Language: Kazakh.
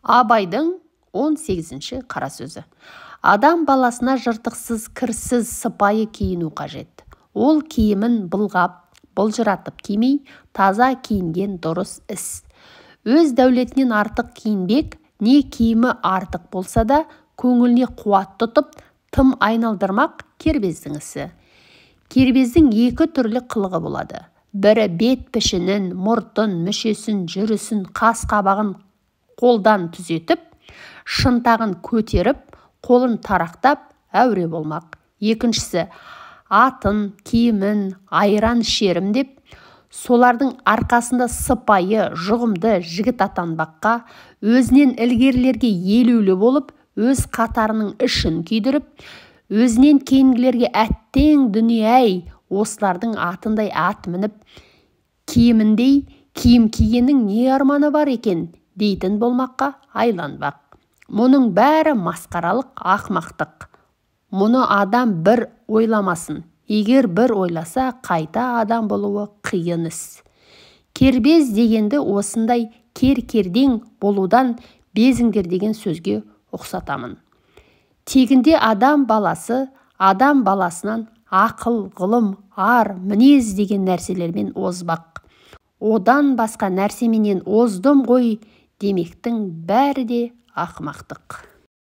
Абайдың 18-ші қара сөзі. Адам баласына жыртықсыз, кірсіз, сыпайы киіну қажет. Ол киімін былғап, былжыратып кимей, таза киінген дұрыс іс. Өз дәулетінен артық киінбек, не киімі артық болса да, көңіліне қуат тұтып, тым айналдырмақ кербездің ісі. Кербездің екі түрлі қылығы болады. Бірі бет пішінін, мұртын, мүшесін, жүрісін, қас қабағын қолдан түзетіп, шынтағын көтеріп, қолын тарақтап, әуре болмақ. Екіншісі, атын, киімін, айран шерім деп, солардың арқасында сыпайы, жұғымды жігіт атанбаққа, өзінен ілгерілерге елеулі болып, өз қатарының ішін күйдіріп, өзінен кейінгілерге әттең дүние-ай, осылардың атындай ат мініп, киіміндей киім кигеннің не арманы бар екен дейтін болмаққа айланбақ. Мұның бәрі масқаралық ақмақтық. Мұны адам бір ойламасын. Егер бір ойласа, қайта адам болуы қиын іс. Кербез дегенді осындай кер-кердең болудан безіңдер деген сөзге ұқсатамын. Тегінде адам баласы, адам баласынан ақыл, ғылым, ар, мінез деген нәрселермен озбақ. Одан басқа нәрсеменен оздым ғой демектің бәрі де ақымақтық.